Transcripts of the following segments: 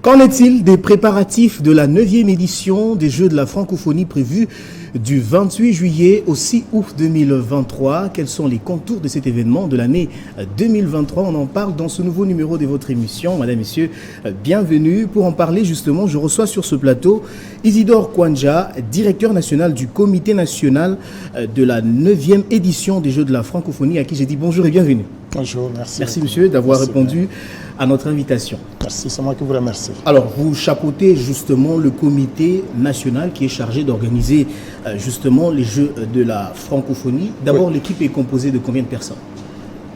Qu'en est-il des préparatifs de la 9e édition des Jeux de la francophonie prévue du 28 juillet au 6 août 2023? Quels sont les contours de cet événement de l'année 2023? On en parle dans ce nouveau numéro de votre émission. Madame, Messieurs, bienvenue. Pour en parler justement, je reçois sur ce plateau Isidore Kwanja, directeur national du comité national de la 9e édition des Jeux de la francophonie, à qui j'ai dit bonjour et bienvenue. Bonjour, merci. Merci monsieur d'avoir répondu à notre invitation. Merci, c'est moi qui vous remercie. Alors, vous chapeautez justement le comité national qui est chargé d'organiser justement les Jeux de la francophonie. D'abord, oui. L'équipe est composée de combien de personnes?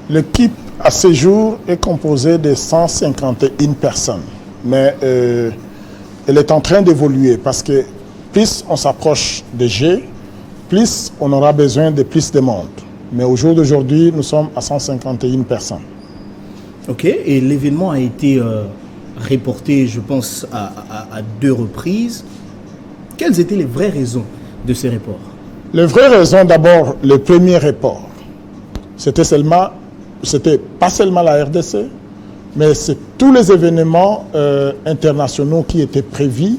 L'équipe, à ce jour, est composée de 151 personnes. Mais elle est en train d'évoluer parce que plus on s'approche des Jeux, plus on aura besoin de plus de monde. Mais au jour d'aujourd'hui, nous sommes à 151 personnes. Ok, et l'événement a été reporté, je pense, à 2 reprises. Quelles étaient les vraies raisons de ces reports? Les vraies raisons, d'abord, le premier report, c'était pas seulement la RDC, mais c'est tous les événements internationaux qui étaient prévus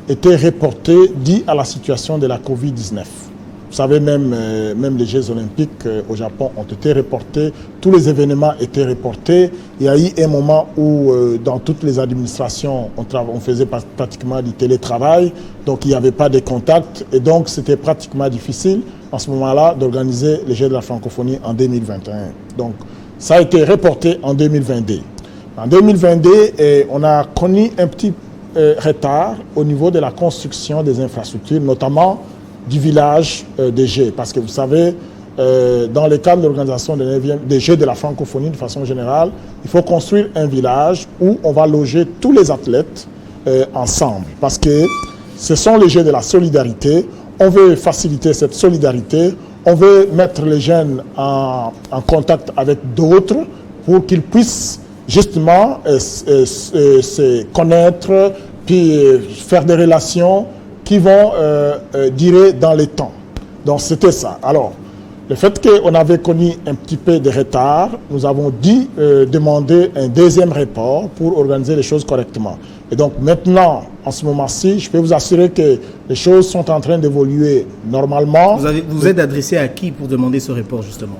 étaient reportés dû à la situation de la COVID-19. Vous savez, même les Jeux olympiques au Japon ont été reportés, tous les événements étaient reportés. Il y a eu un moment où dans toutes les administrations, on faisait pratiquement du télétravail, donc il n'y avait pas de contact et donc c'était pratiquement difficile en ce moment-là d'organiser les Jeux de la francophonie en 2021. Donc ça a été reporté en 2022. En 2022, on a connu un petit retard au niveau de la construction des infrastructures, notamment du village des Jeux, parce que vous savez, dans le cadre de l'organisation des Jeux de la francophonie de façon générale, il faut construire un village où on va loger tous les athlètes ensemble, parce que ce sont les Jeux de la solidarité. On veut faciliter cette solidarité, on veut mettre les jeunes en contact avec d'autres pour qu'ils puissent justement se connaître, puis faire des relations qui vont durer dans le temps. Donc c'était ça. Alors, le fait qu'on avait connu un petit peu de retard, nous avons dû demander un deuxième report pour organiser les choses correctement. Et donc maintenant, en ce moment-ci, je peux vous assurer que les choses sont en train d'évoluer normalement. Vous êtes adressé à qui pour demander ce report justement?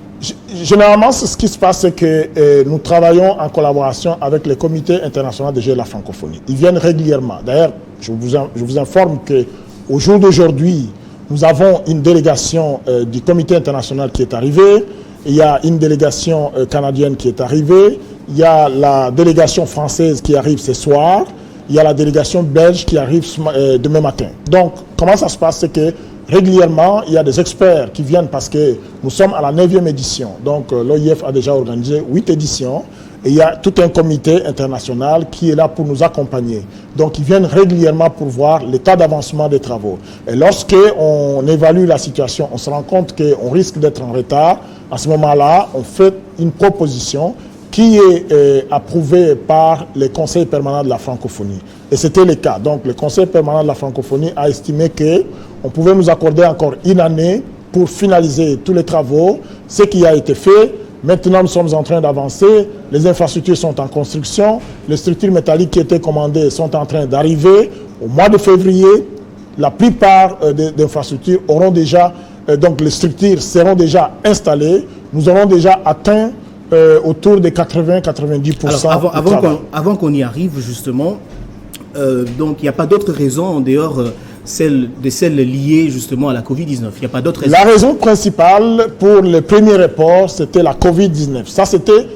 Généralement, ce qui se passe, c'est que nous travaillons en collaboration avec le Comité international des Jeux de la francophonie. Ils viennent régulièrement. D'ailleurs, je vous informe qu'au jour d'aujourd'hui, nous avons une délégation du Comité international qui est arrivée. Il y a une délégation canadienne qui est arrivée. Il y a la délégation française qui arrive ce soir. Il y a la délégation belge qui arrive demain matin. Donc, comment ça se passe? C'est que régulièrement, il y a des experts qui viennent parce que nous sommes à la 9e édition. Donc, l'OIF a déjà organisé 8 éditions. Et il y a tout un comité international qui est là pour nous accompagner. Donc, ils viennent régulièrement pour voir l'état d'avancement des travaux. Et lorsqu'on évalue la situation, on se rend compte qu'on risque d'être en retard. À ce moment-là, on fait une proposition qui est approuvée par le Conseil permanent de la francophonie. Et c'était le cas. Donc, le Conseil permanent de la francophonie a estimé qu'on pouvait nous accorder encore une année pour finaliser tous les travaux, ce qui a été fait. Maintenant, nous sommes en train d'avancer. Les infrastructures sont en construction. Les structures métalliques qui étaient commandées sont en train d'arriver. Au mois de février, la plupart des infrastructures auront déjà, donc les structures seront déjà installées. Nous aurons déjà atteint autour de 80-90%. Avant qu'on y arrive, justement, donc il n'y a pas d'autres raisons en dehors celles liées justement à la COVID-19. Il n'y a pas d'autres raisons. La raison principale pour le premier report, c'était la COVID-19. Ça, c'était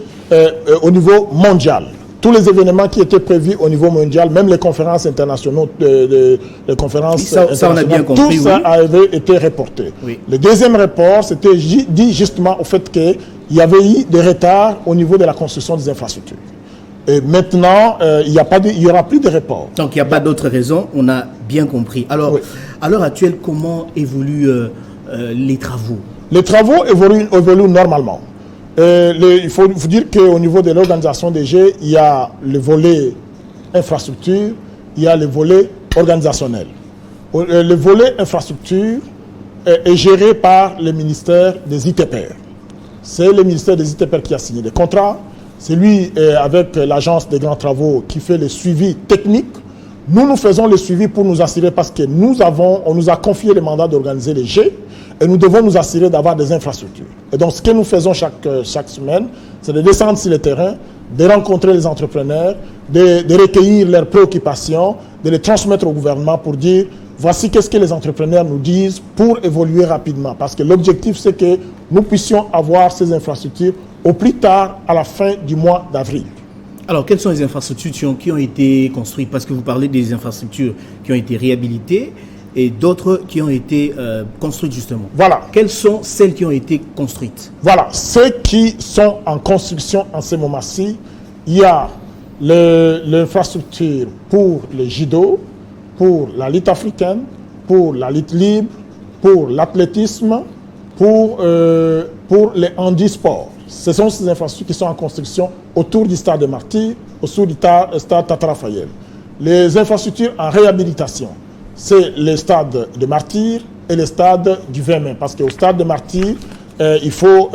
au niveau mondial. Tous les événements qui étaient prévus au niveau mondial, même les conférences internationales, les conférences ça on a bien compris, tout ça avait été reporté. Oui. Le deuxième report, c'était dit justement au fait qu'il y avait eu des retards au niveau de la construction des infrastructures. Et maintenant, il n'y aura plus de report. Donc, il n'y a pas d'autre raison, on a bien compris. Alors, oui. À l'heure actuelle, comment évoluent les travaux? Les travaux évoluent normalement. Il faut vous dire qu'au niveau de l'organisation des Jeux, il y a le volet infrastructure, il y a le volet organisationnel. Le volet infrastructure est géré par le ministère des ITPR. C'est le ministère des ITPR qui a signé des contrats. c'est lui avec l'agence des grands travaux qui fait le suivi technique. Nous faisons le suivi pour nous assurer parce que on nous a confié le mandat d'organiser les Jeux et nous devons nous assurer d'avoir des infrastructures. Et donc ce que nous faisons chaque semaine, c'est de descendre sur le terrain, de rencontrer les entrepreneurs, de recueillir leurs préoccupations, de les transmettre au gouvernement pour dire voici qu'est-ce que les entrepreneurs nous disent pour évoluer rapidement. Parce que l'objectif, c'est que nous puissions avoir ces infrastructures au plus tard à la fin du mois d'avril. Alors, quelles sont les infrastructures qui ont été construites? Parce que vous parlez des infrastructures qui ont été réhabilitées et d'autres qui ont été construites justement. Voilà. Quelles sont celles qui ont été construites? Voilà. Ceux qui sont en construction en ce moment-ci, il y a l'infrastructure pour le judo, pour la lutte africaine, pour la lutte libre, pour l'athlétisme, pour les handisports. Ce sont ces infrastructures qui sont en construction autour du stade de Martyrs, autour du stade Tata Raphaël. Les infrastructures en réhabilitation, c'est le stade de Martyrs et le stade du 20 mai. Parce qu'au stade de Martyrs, il faut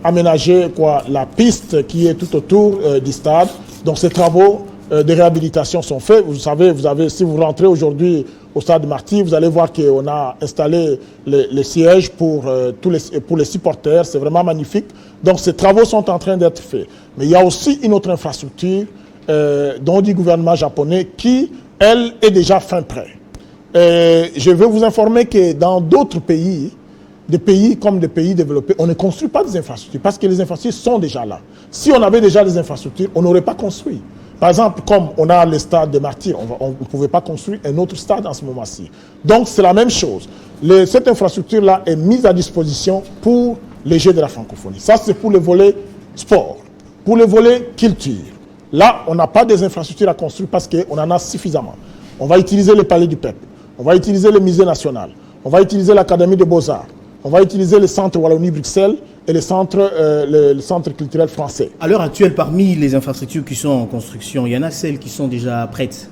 aménager la piste qui est tout autour du stade. Donc ces travaux de réhabilitation sont faits. Vous savez, si vous rentrez aujourd'hui au stade de Martyrs, vous allez voir qu'on a installé les sièges pour les supporters. C'est vraiment magnifique. Donc ces travaux sont en train d'être faits. Mais il y a aussi une autre infrastructure dont du gouvernement japonais qui, elle, est déjà fin prêt. Je veux vous informer que dans d'autres pays, des pays comme des pays développés, on ne construit pas des infrastructures parce que les infrastructures sont déjà là. Si on avait déjà des infrastructures, on n'aurait pas construit. Par exemple, comme on a le stade de Martyrs, on ne pouvait pas construire un autre stade en ce moment-ci. Donc, c'est la même chose. Cette infrastructure-là est mise à disposition pour les Jeux de la francophonie. Ça, c'est pour le volet sport. Pour le volet culture, là, on n'a pas des infrastructures à construire parce qu'on en a suffisamment. On va utiliser le Palais du Peuple, on va utiliser le Musée national, on va utiliser l'Académie des Beaux-Arts, on va utiliser le Centre Wallonie-Bruxelles et le centre culturel français. À l'heure actuelle, parmi les infrastructures qui sont en construction, il y en a celles qui sont déjà prêtes.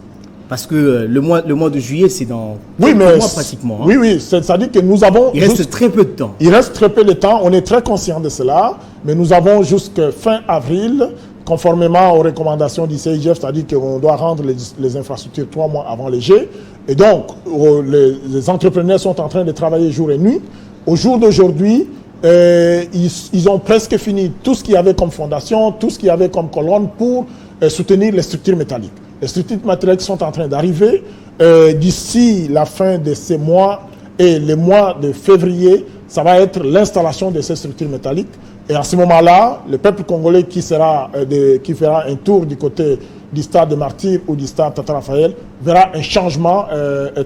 Parce que le mois de juillet, c'est dans quelques mois pratiquement. Hein. Oui, c'est-à-dire que nous avons... Il reste très peu de temps. Il reste très peu de temps, on est très conscient de cela, mais nous avons jusqu'à fin avril, conformément aux recommandations du CIGF, c'est-à-dire qu'on doit rendre les infrastructures 3 mois avant les Jeux. Et donc, les entrepreneurs sont en train de travailler jour et nuit. Au jour d'aujourd'hui, ils ont presque fini tout ce qu'il y avait comme fondation, tout ce qu'il y avait comme colonne pour soutenir les structures métalliques. Les structures métalliques sont en train d'arriver. D'ici la fin de ces mois et le mois de février, ça va être l'installation de ces structures métalliques. Et à ce moment-là, le peuple congolais qui fera un tour du côté du stade de Martyrs ou du stade Tata Raphaël verra un changement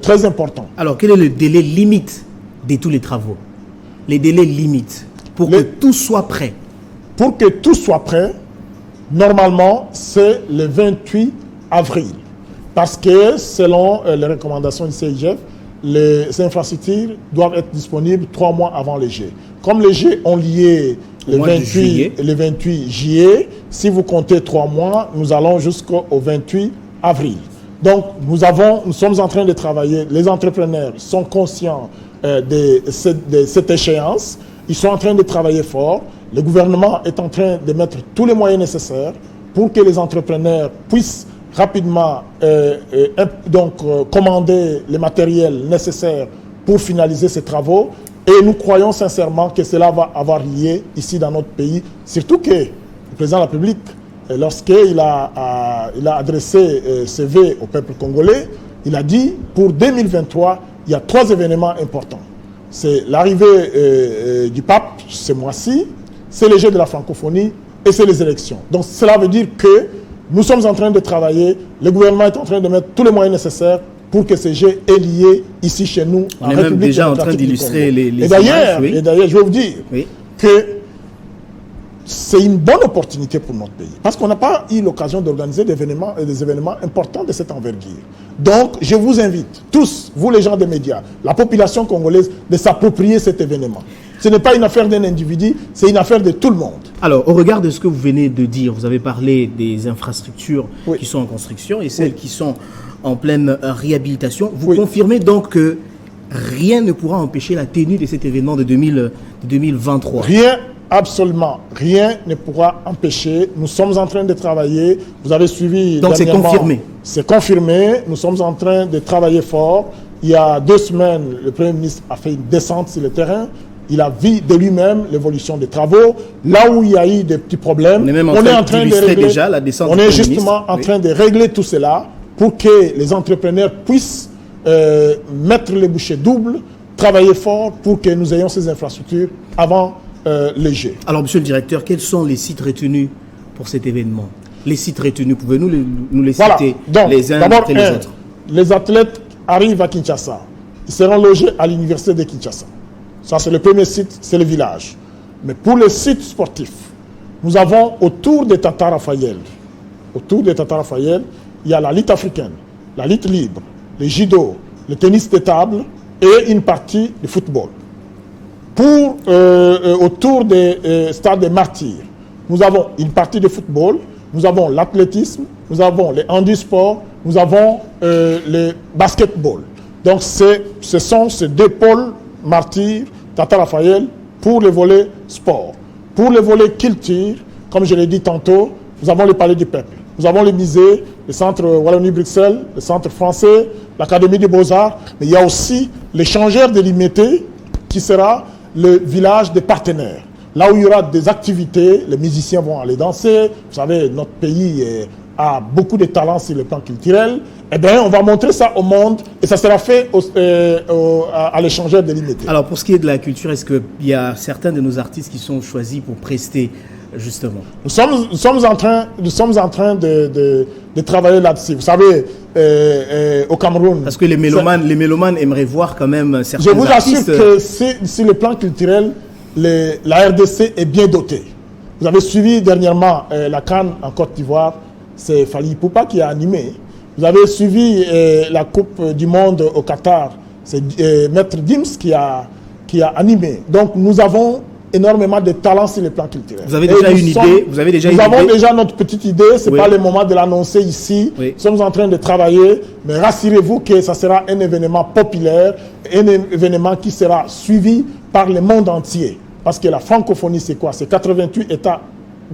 très important. Alors, quel est le délai limite de tous les travaux? Les délais limites pour que tout soit prêt? Pour que tout soit prêt, normalement, c'est le 28 avril. Parce que selon les recommandations du CIGF, les infrastructures doivent être disponibles 3 mois avant les Jeux. Comme les Jeux ont lié le 28 juillet, si vous comptez 3 mois, nous allons jusqu'au 28 avril. Donc, nous sommes en train de travailler. Les entrepreneurs sont conscients de cette échéance. Ils sont en train de travailler fort. Le gouvernement est en train de mettre tous les moyens nécessaires pour que les entrepreneurs puissent rapidement commander les matériels nécessaires pour finaliser ces travaux. Et nous croyons sincèrement que cela va avoir lieu ici dans notre pays. Surtout que le président de la République, lorsqu'il a adressé ses vœux au peuple congolais, il a dit pour 2023, il y a 3 événements importants. C'est l'arrivée du pape ce mois-ci, c'est les Jeux de la francophonie et c'est les élections. Donc cela veut dire que nous sommes en train de travailler, le gouvernement est en train de mettre tous les moyens nécessaires pour que ces Jeux aient lieu ici chez nous. On est même déjà en train d'illustrer les et d'ailleurs, je vais vous dire que c'est une bonne opportunité pour notre pays. Parce qu'on n'a pas eu l'occasion d'organiser des événements importants de cette envergure. Donc, je vous invite, tous, vous les gens des médias, la population congolaise, de s'approprier cet événement. Ce n'est pas une affaire d'un individu, c'est une affaire de tout le monde. Alors, au regard de ce que vous venez de dire, vous avez parlé des infrastructures qui sont en construction et celles qui sont en pleine réhabilitation. Vous confirmez donc que rien ne pourra empêcher la tenue de cet événement de 2023? Rien absolument rien ne pourra empêcher. Nous sommes en train de travailler. Vous avez suivi. Donc c'est confirmé. C'est confirmé. Nous sommes en train de travailler fort. Il y a 2 semaines, le Premier ministre a fait une descente sur le terrain. Il a vu de lui-même l'évolution des travaux. Là où il y a eu des petits problèmes, on est en train de régler déjà la descente. On est justement en train de régler tout cela pour que les entrepreneurs puissent mettre les bouchées doubles, travailler fort pour que nous ayons ces infrastructures avant les Jeux. Alors, monsieur le directeur, quels sont les sites retenus pour cet événement? Les sites retenus, pouvez-vous nous les citer les uns après les autres? Les athlètes arrivent à Kinshasa. Ils seront logés à l'université de Kinshasa. Ça, c'est le premier site, c'est le village. Mais pour les sites sportifs, nous avons autour de Tata Raphaël, il y a la lutte africaine, la lutte libre, le judo, le tennis de table et une partie de football. Pour autour des stades des martyrs, nous avons une partie de football, nous avons l'athlétisme, nous avons le handisport, nous avons le basketball. Donc ce sont ces 2 pôles martyrs, Tata Raphaël, pour le volet sport. Pour le volet culture, comme je l'ai dit tantôt, nous avons le Palais du Peuple. Nous avons le musée, le centre Wallonie-Bruxelles, le centre français, l'Académie des Beaux-Arts, mais il y a aussi l'échangeur de l'Imité qui sera le village des partenaires. Là où il y aura des activités, les musiciens vont aller danser. Vous savez, notre pays a beaucoup de talents sur le plan culturel. Eh bien, on va montrer ça au monde et ça sera fait à l'échangeur de l'Imité. Alors, pour ce qui est de la culture, est-ce qu'il y a certains de nos artistes qui sont choisis pour prester justement? Nous sommes en train de travailler là-dessus. Vous savez, au Cameroun... Parce que les mélomanes aimeraient voir quand même certains artistes... Je vous assure que sur le plan culturel, la RDC est bien dotée. Vous avez suivi dernièrement la CAN en Côte d'Ivoire, c'est Fally Ipupa qui a animé. Vous avez suivi la Coupe du Monde au Qatar, c'est Maître Dims qui a animé. Donc nous avons énormément de talents sur le plan culturel. Vous avez déjà une idée? Nous avons déjà notre petite idée, ce n'est pas le moment de l'annoncer ici. Oui. Nous sommes en train de travailler, mais rassurez-vous que ça sera un événement populaire, un événement qui sera suivi par le monde entier. Parce que la francophonie, c'est quoi? C'est 88 États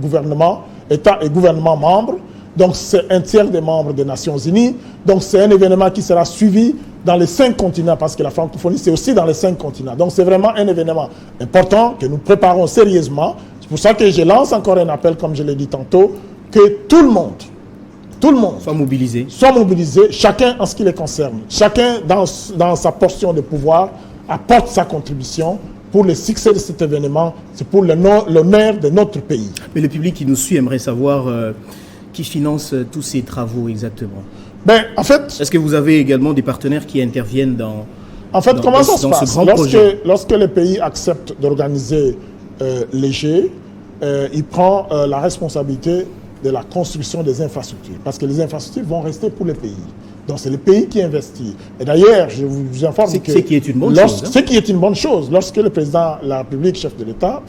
et gouvernements membres. Donc c'est un tiers des membres des Nations Unies. Donc c'est un événement qui sera suivi dans les 5 continents, parce que la francophonie, c'est aussi dans les 5 continents. Donc c'est vraiment un événement important que nous préparons sérieusement. C'est pour ça que je lance encore un appel, comme je l'ai dit tantôt, que tout le monde soit mobilisé, chacun en ce qui les concerne, chacun dans sa portion de pouvoir apporte sa contribution pour le succès de cet événement. C'est pour l'honneur de notre pays. Mais le public qui nous suit aimerait savoir qui finance tous ces travaux exactement. En fait, est-ce que vous avez également des partenaires qui interviennent dans comment ça se passe? Lorsque le pays accepte d'organiser les Jeux, il prend la responsabilité de la construction des infrastructures, parce que les infrastructures vont rester pour le pays. Donc c'est le pays qui investit. Et d'ailleurs, je vous informe que... Ce qui est une bonne chose. Ce qui est une bonne chose. Lorsque le président de la République, chef de l'État,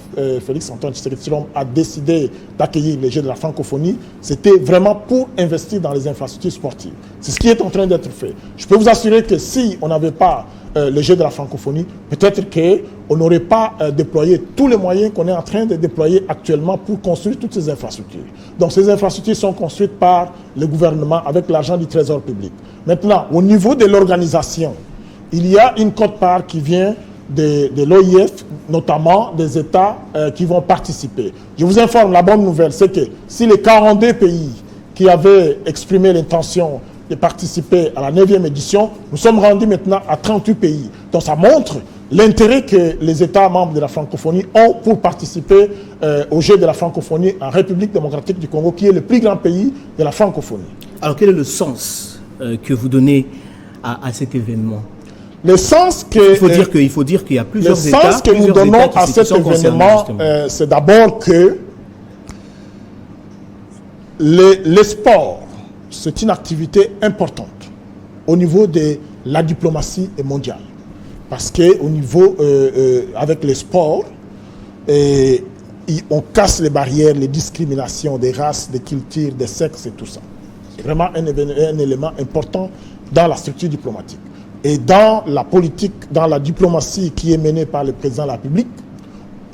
Félix Antoine Tshisekedi, a décidé d'accueillir les Jeux de la francophonie, c'était vraiment pour investir dans les infrastructures sportives. C'est ce qui est en train d'être fait. Je peux vous assurer que si on n'avait pas les Jeux de la francophonie, peut-être qu'on n'aurait pas déployé tous les moyens qu'on est en train de déployer actuellement pour construire toutes ces infrastructures. Donc ces infrastructures sont construites par le gouvernement avec l'argent du Trésor public. Maintenant, au niveau de l'organisation, il y a une quote-part qui vient de l'OIF, notamment des États qui vont participer. Je vous informe, la bonne nouvelle, c'est que si les 42 pays qui avaient exprimé l'intention de participer à la 9e édition, nous sommes rendus maintenant à 38 pays. Donc ça montre l'intérêt que les États membres de la francophonie ont pour participer au Jeux de la francophonie en République démocratique du Congo, qui est le plus grand pays de la francophonie. Alors quel est le sens que vous donnez à cet événement? Le sens que... Il faut dire qu'il y a plusieurs États... Le sens que nous donnons à cet événement, c'est d'abord que le sport, c'est une activité importante au niveau de la diplomatie mondiale. Parce qu'au niveau, avec le sport, on casse les barrières, les discriminations des races, des cultures, des sexes et tout ça. C'est vraiment un élément important dans la structure diplomatique. Et dans la politique, dans la diplomatie qui est menée par le président de la République,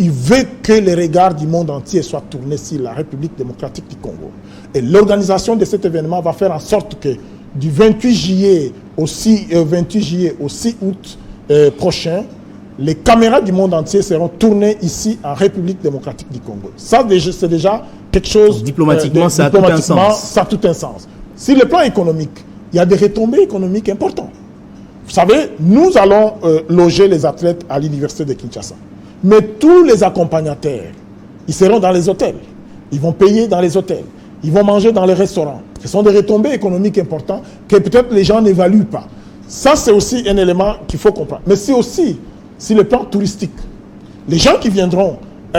il veut que les regards du monde entier soient tournés sur la République démocratique du Congo. Et l'organisation de cet événement va faire en sorte que du 28 juillet au 6 août prochain, les caméras du monde entier seront tournées ici en République démocratique du Congo. Ça, c'est déjà quelque chose... Diplomatiquement, ça a tout un sens. Ça a tout un sens. Sur le plan économique, il y a des retombées économiques importantes. Vous savez, nous allons loger les athlètes à l'université de Kinshasa. Mais tous les accompagnateurs, ils seront dans les hôtels. Ils vont payer dans les hôtels. Ils vont manger dans les restaurants. Ce sont des retombées économiques importantes que peut-être les gens n'évaluent pas. Ça, c'est aussi un élément qu'il faut comprendre. Mais c'est aussi sur le plan touristique. Les gens qui viendront,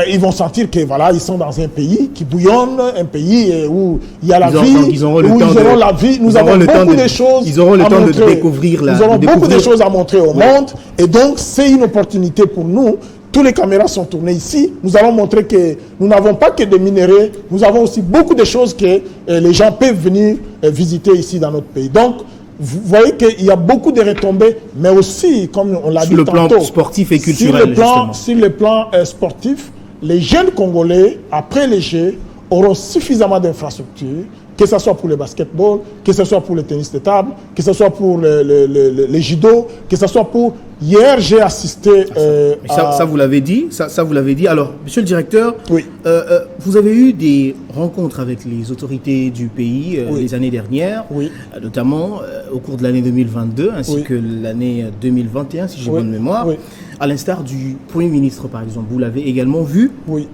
ils vont sentir que voilà, ils sont dans un pays qui bouillonne, un pays où il y a la vie, ils auront la vie. Nous avons beaucoup de choses. Ils auront le temps de découvrir Nous aurons beaucoup de choses à montrer au monde. Et donc, c'est une opportunité pour nous. Toutes les caméras sont tournées ici. Nous allons montrer que nous n'avons pas que des minéraux. Nous avons aussi beaucoup de choses que les gens peuvent venir visiter ici dans notre pays. Donc, vous voyez qu'il y a beaucoup de retombées, mais aussi, comme on l'a dit tantôt, sur le plan sportif et culturel, sur le plan sportif, les jeunes Congolais, après les Jeux, auront suffisamment d'infrastructures, que ce soit pour le basketball, que ce soit pour le tennis de table, que ce soit pour le judo, que ce soit pour... Hier, j'ai assisté... ça, vous l'avez dit. Ça, vous l'avez dit. Alors, monsieur le directeur, oui. Vous avez eu des rencontres avec les autorités du pays les années dernières, notamment au cours de l'année 2022, ainsi que l'année 2021, si j'ai bonne mémoire. À l'instar du Premier ministre, par exemple. Vous l'avez également vu. Oui.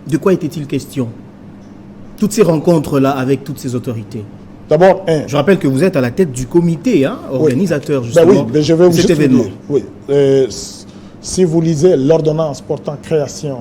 De quoi était-il question? Toutes ces rencontres-là avec toutes ces autorités. D'abord, je rappelle que vous êtes à la tête du comité organisateur justement je vais de cet événement. Si vous lisez l'ordonnance portant création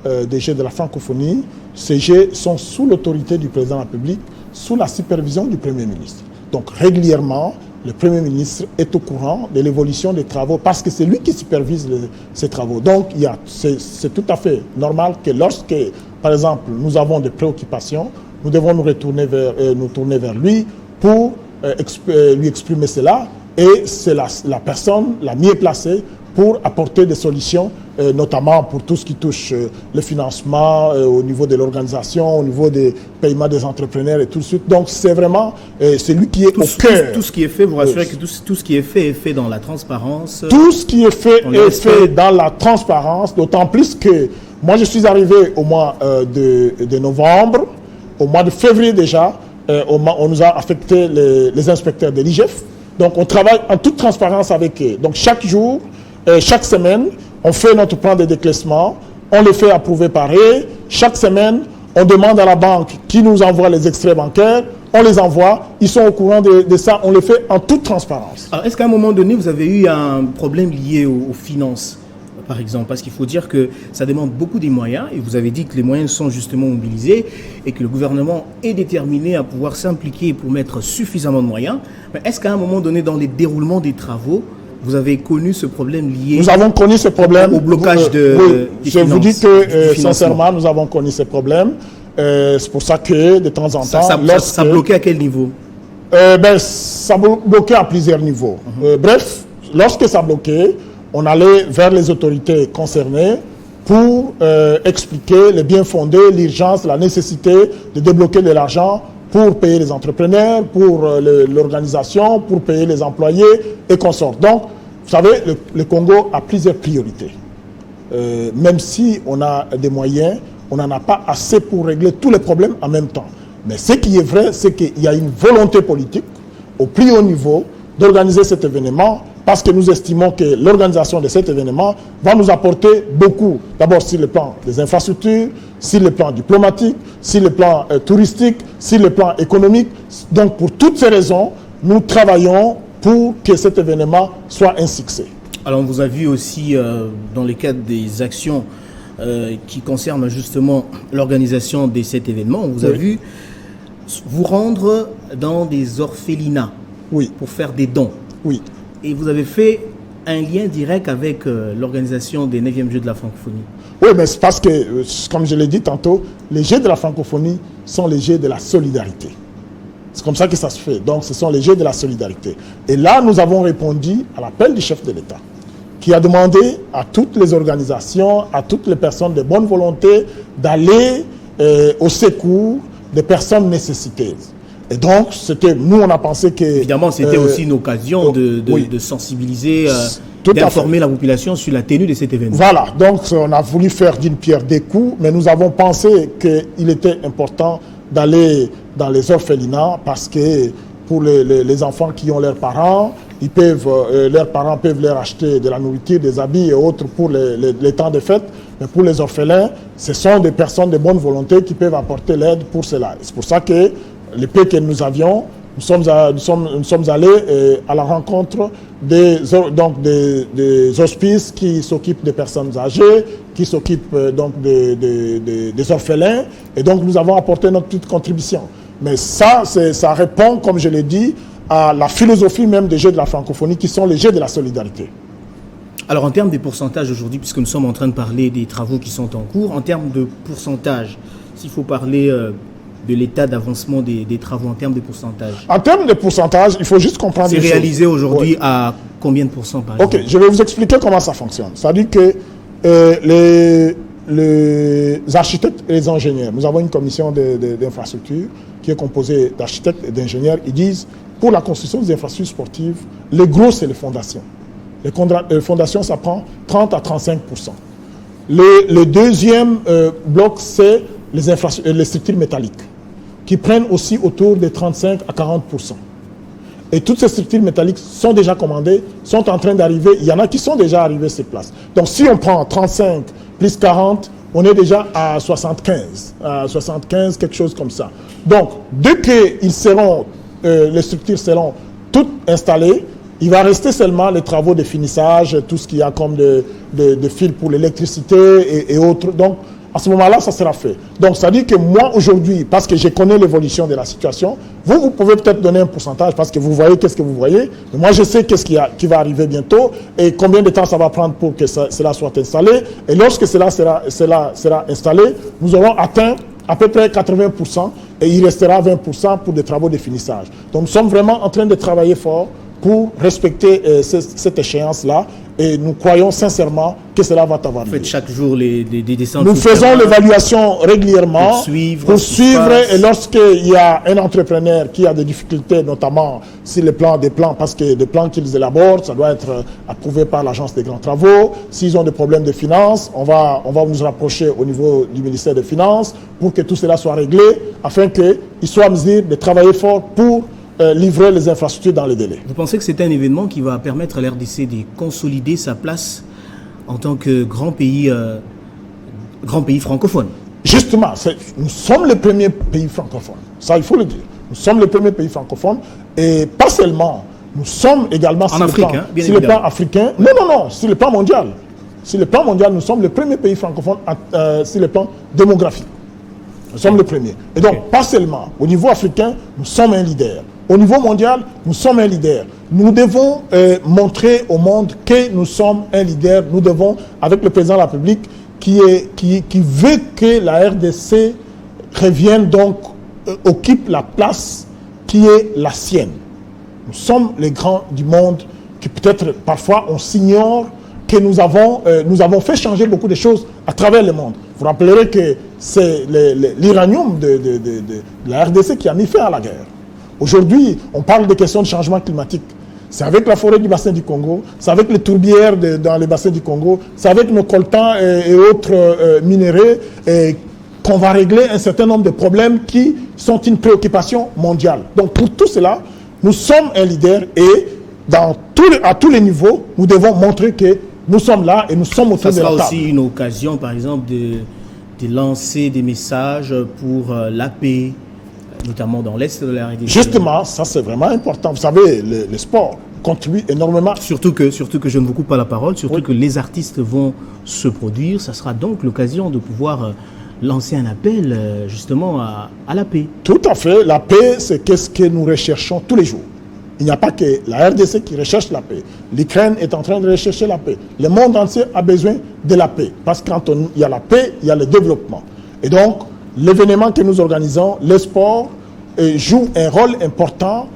des Jeux de la francophonie, ces Jeux sont sous l'autorité du président de la République, sous la supervision du Premier ministre. Donc régulièrement, le Premier ministre est au courant de l'évolution des travaux parce que c'est lui qui supervise ces travaux. Donc c'est tout à fait normal que lorsque, par exemple, nous avons des préoccupations, nous devons nous tourner vers lui pour lui exprimer cela. Et c'est la personne la mieux placée pour apporter des solutions, notamment pour tout ce qui touche le financement au niveau de l'organisation, au niveau des paiements des entrepreneurs et tout de suite. Donc c'est vraiment c'est lui qui est au cœur. Tout ce qui est fait, vous rassurez que tout ce qui est fait dans la transparence. Tout ce qui est fait est fait dans la transparence, d'autant plus que moi je suis arrivé au mois de novembre. Au mois de février déjà, on nous a affecté les inspecteurs de l'IGF. Donc on travaille en toute transparence avec eux. Donc chaque jour, chaque semaine, on fait notre plan de déclassement, on les fait approuver par eux. Chaque semaine, on demande à la banque qui nous envoie les extraits bancaires, on les envoie, ils sont au courant de ça, on les fait en toute transparence. Alors est-ce qu'à un moment donné, vous avez eu un problème lié aux finances ? Par exemple, parce qu'il faut dire que ça demande beaucoup de moyens, et vous avez dit que les moyens sont justement mobilisés, et que le gouvernement est déterminé à pouvoir s'impliquer pour mettre suffisamment de moyens. Mais est-ce qu'à un moment donné, dans les déroulements des travaux, vous avez connu ce problème lié Nous avons connu ce problème au blocage des je finances, vous dis que sincèrement, nous avons connu ce problème. C'est pour ça que de temps en temps... Ça bloquait à quel niveau? Ça bloquait à plusieurs niveaux. Bref, lorsque ça bloquait, on allait vers les autorités concernées pour expliquer le bien fondé, l'urgence, la nécessité de débloquer de l'argent pour payer les entrepreneurs, pour l'organisation, pour payer les employés et consorts. Donc, vous savez, le Congo a plusieurs priorités. Même si on a des moyens, on n'en a pas assez pour régler tous les problèmes en même temps. Mais ce qui est vrai, c'est qu'il y a une volonté politique au plus haut niveau d'organiser cet événement parce que nous estimons que l'organisation de cet événement va nous apporter beaucoup, d'abord sur le plan des infrastructures, sur le plan diplomatique, sur le plan touristique, sur le plan économique. Donc pour toutes ces raisons, nous travaillons pour que cet événement soit un succès. Alors on vous a vu aussi dans le cadre des actions qui concernent justement l'organisation de cet événement, on vous a vu vous rendre dans des orphelinats pour faire des dons. Oui. Et vous avez fait un lien direct avec l'organisation des 9e Jeux de la francophonie. Oui, mais c'est parce que, comme je l'ai dit tantôt, les Jeux de la francophonie sont les Jeux de la solidarité. C'est comme ça que ça se fait. Donc, ce sont les Jeux de la solidarité. Et là, nous avons répondu à l'appel du chef de l'État, qui a demandé à toutes les organisations, à toutes les personnes de bonne volonté d'aller au secours des personnes nécessiteuses. Et donc, nous, on a pensé que... Évidemment, c'était aussi une occasion de sensibiliser, d'informer la population sur la tenue de cet événement. Voilà, donc on a voulu faire d'une pierre deux coups, mais nous avons pensé qu'il était important d'aller dans les orphelinats parce que pour les enfants qui ont leurs parents, leurs parents peuvent leur acheter de la nourriture, des habits et autres pour les temps de fête. Mais pour les orphelins, ce sont des personnes de bonne volonté qui peuvent apporter l'aide pour cela. C'est pour ça que l'épée que nous avions, nous sommes allés à la rencontre des hospices qui s'occupent des personnes âgées, qui s'occupent donc des orphelins. Et donc nous avons apporté notre petite contribution. Mais ça répond, comme je l'ai dit, à la philosophie même des Jeux de la francophonie, qui sont les Jeux de la solidarité. Alors en termes des pourcentages aujourd'hui, puisque nous sommes en train de parler des travaux qui sont en cours, en termes de pourcentage, s'il faut parler de l'état d'avancement des travaux en termes de pourcentage. En termes de pourcentage, il faut juste comprendre. C'est réalisé aujourd'hui à combien de pourcents par exemple? Ok, je vais vous expliquer comment ça fonctionne. C'est-à-dire que les architectes et les ingénieurs, nous avons une commission d'infrastructure qui est composée d'architectes et d'ingénieurs. Ils disent, pour la construction des infrastructures sportives, le gros, c'est les fondations. Les fondations, ça prend 30 à 35%. Le deuxième bloc, c'est les structures métalliques, qui prennent aussi autour de 35 à 40%. Et toutes ces structures métalliques sont déjà commandées, sont en train d'arriver. Il y en a qui sont déjà arrivés sur place. Donc si on prend 35 plus 40, on est déjà à 75, quelque chose comme ça. Donc, dès que les structures seront toutes installées, il va rester seulement les travaux de finissage, tout ce qu'il y a comme de fils pour l'électricité et autres. Donc, à ce moment-là, ça sera fait. Donc, ça dit que moi, aujourd'hui, parce que je connais l'évolution de la situation, vous pouvez peut-être donner un pourcentage parce que vous voyez qu'est-ce que vous voyez. Mais moi, je sais qu'est-ce qui va arriver bientôt et combien de temps ça va prendre pour que cela soit installé. Et lorsque cela sera installé, nous aurons atteint à peu près 80% et il restera 20% pour des travaux de finissage. Donc, nous sommes vraiment en train de travailler fort pour respecter cette échéance-là et nous croyons sincèrement que cela va avoir lieu. Vous faites chaque jour des descentes. Nous faisons l'évaluation régulièrement pour suivre et lorsqu'il y a un entrepreneur qui a des difficultés, notamment sur les plans parce que des plans qu'ils élaborent, ça doit être approuvé par l'agence des grands travaux. S'ils ont des problèmes de finances, on va nous rapprocher au niveau du ministère des Finances pour que tout cela soit réglé afin qu'ils soient en mesure de travailler fort pour livrer les infrastructures dans les délais. Vous pensez que c'est un événement qui va permettre à l'RDC de consolider sa place en tant que grand pays francophone? Justement, nous sommes le premier pays francophone. Ça, il faut le dire. Nous sommes le premier pays francophone et pas seulement. Nous sommes également sur le plan africain. Non, sur le plan mondial. Sur le plan mondial, nous sommes le premier pays francophone sur le plan démographique. Nous sommes le premier. Et donc, pas seulement. Au niveau africain, nous sommes un leader. Au niveau mondial, nous sommes un leader. Nous devons montrer au monde que nous sommes un leader. Nous devons, avec le président de la République, qui veut que la RDC revienne donc, occupe la place qui est la sienne. Nous sommes les grands du monde qui peut-être parfois on s'ignore que nous avons fait changer beaucoup de choses à travers le monde. Vous rappellerez que c'est l'uranium de la RDC qui a mis fin à la guerre. Aujourd'hui, on parle des questions de changement climatique. C'est avec la forêt du bassin du Congo, c'est avec les tourbières dans le bassin du Congo, c'est avec nos coltans et autres minéraux qu'on va régler un certain nombre de problèmes qui sont une préoccupation mondiale. Donc pour tout cela, nous sommes un leader et à tous les niveaux, nous devons montrer que nous sommes là et nous sommes autour de la table. Ça sera aussi une occasion, par exemple, de lancer des messages pour la paix, notamment dans l'Est de la RDC. Justement, ça c'est vraiment important. Vous savez, le sport contribue énormément. Surtout que je ne vous coupe pas la parole, surtout que les artistes vont se produire. Ça sera donc l'occasion de pouvoir lancer un appel justement à la paix. Tout à fait. La paix, c'est qu'est-ce que nous recherchons tous les jours. Il n'y a pas que la RDC qui recherche la paix. L'Ukraine est en train de rechercher la paix. Le monde entier a besoin de la paix. Parce que quand il y a la paix, il y a le développement. Et donc, l'événement que nous organisons, le sport, joue un rôle important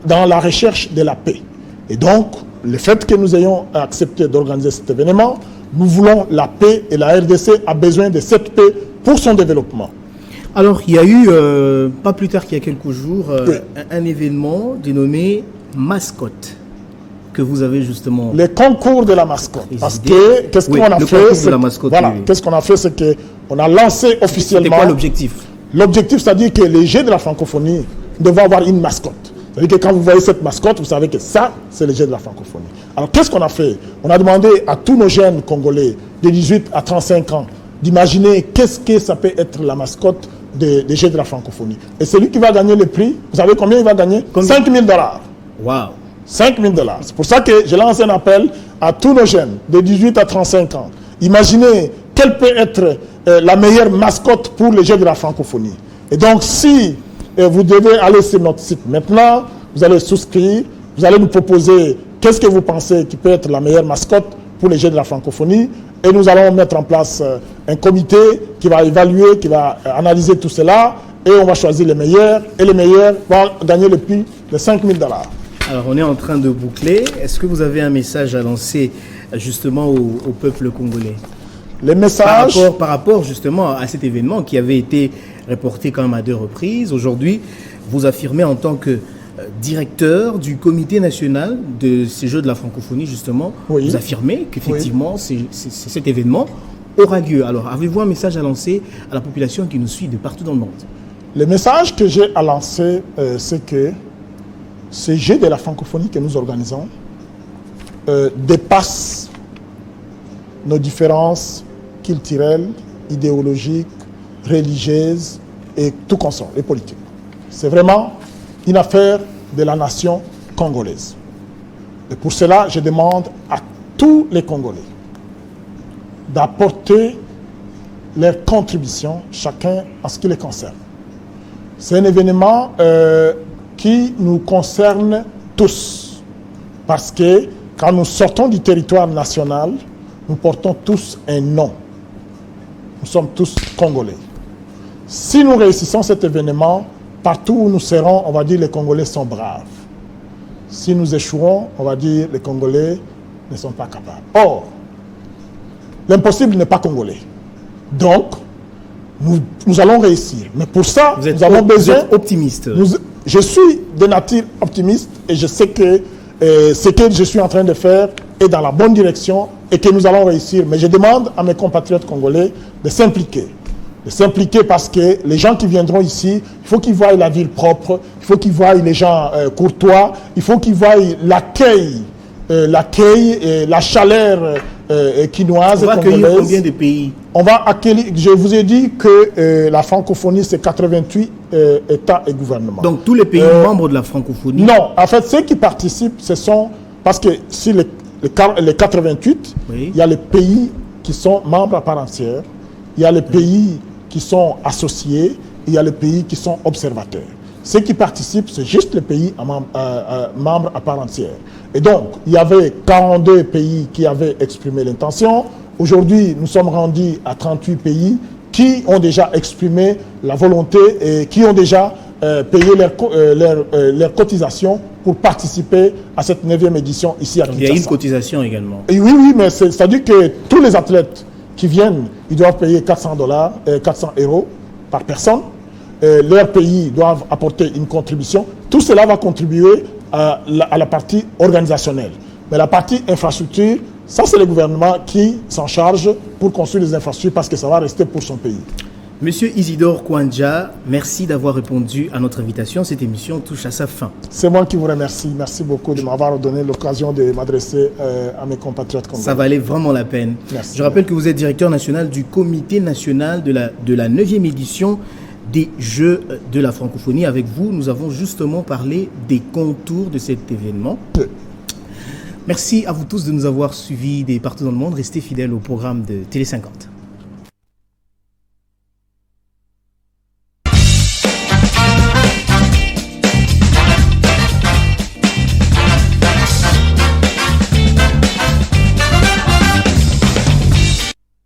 dans la recherche de la paix. Et donc, le fait que nous ayons accepté d'organiser cet événement, nous voulons la paix et la RDC a besoin de cette paix pour son développement. Alors, il y a eu, pas plus tard qu'il y a quelques jours, Oui. un événement dénommé Mascotte, que vous avez justement... Les concours de la mascotte. Parce Présidé. que, qu'est-ce Oui, qu'on a le fait concours de c'est- la mascotte, Voilà, oui, oui. qu'est-ce qu'on a fait, c'est qu'on a lancé C'était officiellement... quoi l'objectif? L'objectif, c'est-à-dire que les Jeux de la francophonie devaient avoir une mascotte. C'est-à-dire que quand vous voyez cette mascotte, vous savez que ça, c'est les Jeux de la francophonie. Alors, qu'est-ce qu'on a fait? On a demandé à tous nos jeunes Congolais de 18 à 35 ans d'imaginer qu'est-ce que ça peut être la mascotte des Jeux de la francophonie. Et celui qui va gagner le prix, vous savez combien il va gagner? Combien? 5 000 $. Waouh! 5 000 $. C'est pour ça que je lance un appel à tous nos jeunes de 18 à 35 ans. Imaginez quelle peut être la meilleure mascotte pour les Jeux de la francophonie. Et donc, si vous devez aller sur notre site maintenant, vous allez souscrire, vous allez nous proposer qu'est-ce que vous pensez qui peut être la meilleure mascotte pour les Jeux de la francophonie. Et nous allons mettre en place un comité qui va évaluer, qui va analyser tout cela. Et on va choisir les meilleurs. Et les meilleurs vont gagner le prix de 5 000 $. Alors, on est en train de boucler. Est-ce que vous avez un message à lancer justement au peuple congolais Les messages... par rapport justement à cet événement qui avait été reporté quand même à 2 reprises. Aujourd'hui, vous affirmez en tant que directeur du comité national de ces Jeux de la francophonie, justement, Oui. vous affirmez qu'effectivement cet événement aura lieu. Alors, avez-vous un message à lancer à la population qui nous suit de partout dans le monde? Le message que j'ai à lancer, c'est que ces Jeux de la francophonie que nous organisons dépassent nos différences culturelles, idéologiques, religieuses et tout consort, et politiques. C'est vraiment une affaire de la nation congolaise. Et pour cela, je demande à tous les Congolais d'apporter leur contribution, chacun en ce qui les concerne. C'est un événement qui nous concerne tous. Parce que quand nous sortons du territoire national, nous portons tous un nom. Nous sommes tous Congolais. Si nous réussissons cet événement, partout où nous serons, on va dire les Congolais sont braves. Si nous échouons, on va dire les Congolais ne sont pas capables. Or, l'impossible n'est pas congolais. Donc, nous allons réussir. Mais pour ça, nous avons besoin... Vous êtes optimiste. Je suis de nature optimiste et je sais que ce que je suis en train de faire est dans la bonne direction et que nous allons réussir. Mais je demande à mes compatriotes congolais de s'impliquer. De s'impliquer parce que les gens qui viendront ici, il faut qu'ils voient la ville propre, il faut qu'ils voient les gens courtois, il faut qu'ils voient l'accueil, et la chaleur quinoise. On va accueillir combien de pays? On va accueillir, je vous ai dit que la francophonie, c'est 88 États et gouvernements. Donc tous les pays membres de la francophonie? Non, en fait, ceux qui participent, ce sont... Parce que si les 88, oui, il y a les pays qui sont membres à part entière, il y a les pays qui sont associés, il y a les pays qui sont observateurs. Ceux qui participent, c'est juste les pays membres à part entière. Et donc, il y avait 42 pays qui avaient exprimé l'intention. Aujourd'hui, nous sommes rendus à 38 pays qui ont déjà exprimé la volonté et qui ont déjà payé leurs cotisations pour participer à cette 9e édition ici à Kinshasa. Il y a une cotisation également. Et oui, mais c'est-à-dire que tous les athlètes qui viennent, ils doivent payer 400 € par personne. Leurs pays doivent apporter une contribution. Tout cela va contribuer à la partie organisationnelle. Mais la partie infrastructure, ça c'est le gouvernement qui s'en charge pour construire les infrastructures parce que ça va rester pour son pays. Monsieur Isidore Kwanja, merci d'avoir répondu à notre invitation. Cette émission touche à sa fin. C'est moi qui vous remercie. Merci beaucoup de m'avoir donné l'occasion de m'adresser à mes compatriotes congolais. Ça valait vraiment la peine. Merci. Je rappelle que vous êtes directeur national du comité national de la 9e édition des Jeux de la francophonie. Avec vous, nous avons justement parlé des contours de cet événement. Merci à vous tous de nous avoir suivis partout dans le monde. Restez fidèles au programme de Télé 50.